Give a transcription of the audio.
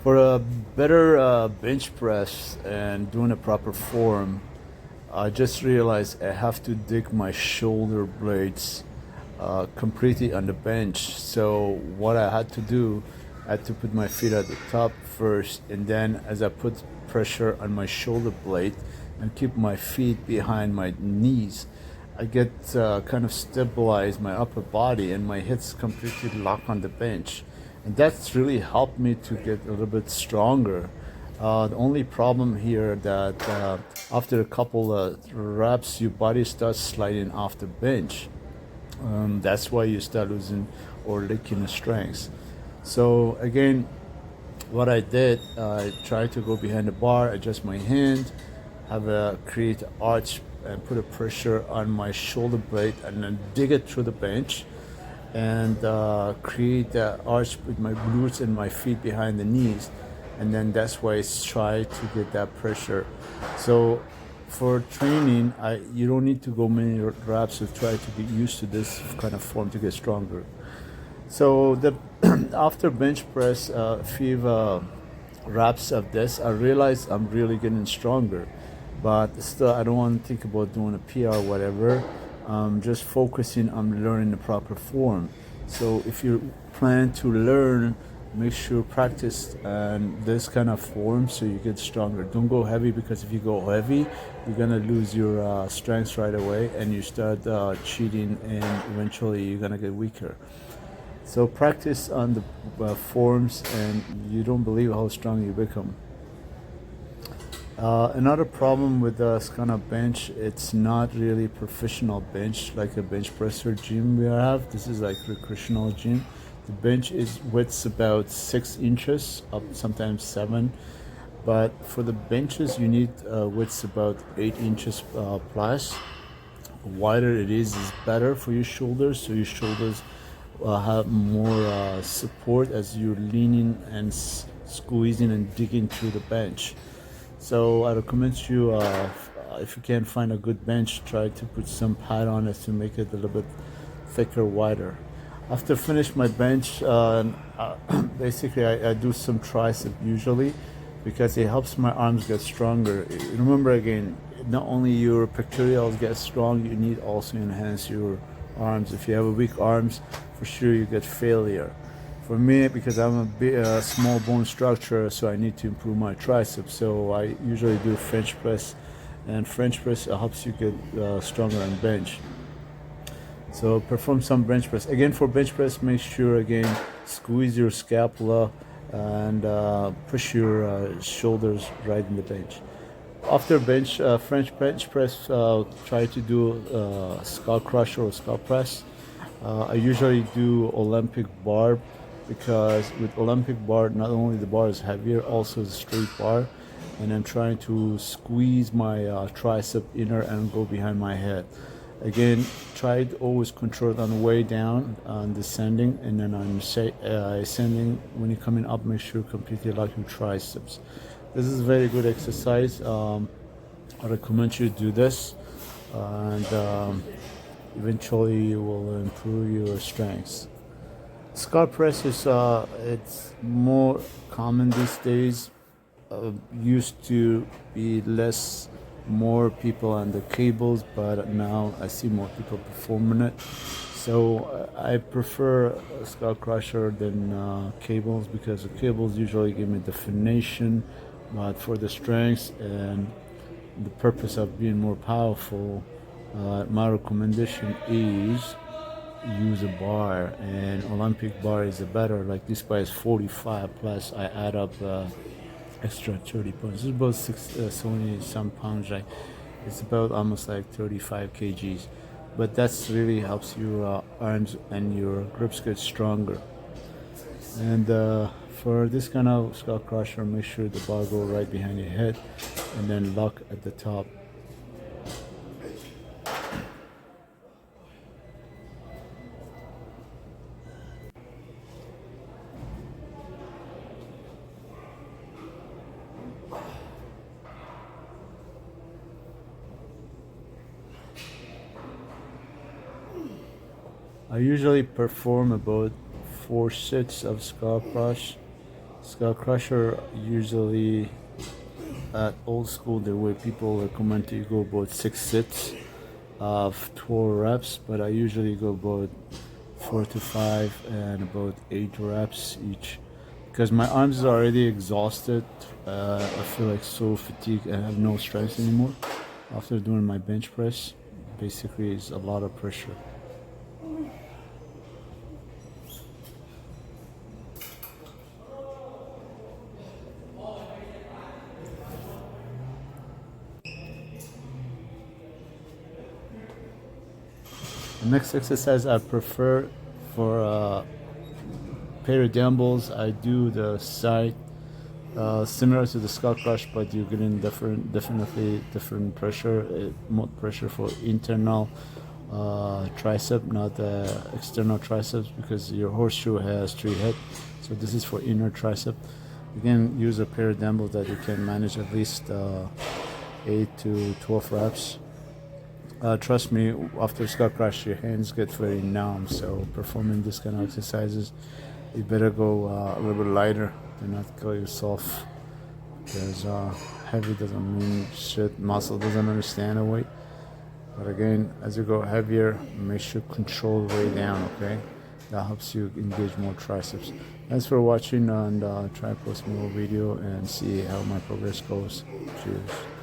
For a better bench press and doing a proper form, I just realized I have to dig my shoulder blades completely on the bench. So what I had to do, I had to put my feet at the top first, and then as I put pressure on my shoulder blade and keep my feet behind my knees, I get kind of stabilize my upper body and my hips completely lock on the bench, and that's really helped me to get a little bit stronger. The only problem here that after a couple of reps, your body starts sliding off the bench. That's why you start losing or leaking the strength. So again, what I did, I tried to go behind the bar, adjust my hand, have a create an arch and put a pressure on my shoulder blade and then dig it through the bench and create the arch with my glutes and my feet behind the knees, and then that's why I try to get that pressure. So for training, you don't need to go many reps to try to get used to this kind of form to get stronger. So the after bench press, a few reps of this, I realized I'm really getting stronger. But still, I don't want to think about doing a PR or whatever. Just focusing on learning the proper form. So if you plan to learn, make sure practice this kind of form so you get stronger. Don't go heavy, because if you go heavy, you're gonna lose your strength right away, and you start cheating, and eventually you're gonna get weaker. So practice on the forms, and you don't believe how strong you become. Another problem with this kind of bench, it's not really professional bench like a bench presser gym we have. This is like recreational gym. The bench is width's about 6 inches, up sometimes 7. But for the benches, you need widths about 8 inches plus. Wider it is better for your shoulders, so your shoulders have more support as you're leaning and squeezing and digging through the bench. So I recommend you, if you can find a good bench, try to put some pad on it to make it a little bit thicker, wider. After finish my bench, basically I do some tricep usually, because it helps my arms get stronger. Remember again, not only your pectorals get strong, you need also enhance your arms. If you have a weak arms, for sure you get failure. For me, because I'm a big, small bone structure, so I need to improve my triceps. So I usually do French press, and French press helps you get stronger on bench. So perform some bench press. Again, for bench press, make sure again squeeze your scapula and push your shoulders right in the bench. After French bench press, try to do skull crusher or skull press. I usually do Olympic bar, because with Olympic bar, not only the bar is heavier, also the straight bar, and I'm trying to squeeze my tricep inner and go behind my head. Again, try to always control it on the way down, on descending, and then on ascending. When you're coming up, make sure you completely lock your triceps. This is a very good exercise. I recommend you do this, and eventually you will improve your strengths. Scar press is it's more common these days. Used to be more people on the cables, but now I see more people performing it. So I prefer skull crusher than cables, because the cables usually give me definition, but for the strength and the purpose of being more powerful, my recommendation is use a bar, and Olympic bar is a better. Like this bar is 45 plus I add up extra 30 pounds. It's about 70 some pounds, right? It's about almost like 35 kgs, but that's really helps your arms and your grips get stronger. And for this kind of skull crusher, make sure the bar go right behind your head and then lock at the top. I usually perform about 4 sets of skull crush. Skull crusher, usually at old school, the way people recommend to go about 6 sets of 12 reps, but I usually go about 4 to 5 and about 8 reps each, because my arms are already exhausted. I feel like so fatigued and have no strength anymore after doing my bench press. Basically, it's a lot of pressure. The next exercise I prefer for pair of dumbbells, I do the side similar to the skull crush, but you're getting definitely different pressure. More pressure for internal tricep, not the external triceps, because your horseshoe has 3 heads. So this is for inner tricep. Again, use a pair of dumbbells that you can manage at least 8 to 12 reps. Trust me, after skull crush, your hands get very numb. So performing this kind of exercises, you better go a little bit lighter. Do not kill yourself, because heavy doesn't mean shit. Muscle doesn't understand the weight. But again, as you go heavier, make sure control the weight down. Okay, that helps you engage more triceps. Thanks for watching, and try to post more video and see how my progress goes. Cheers.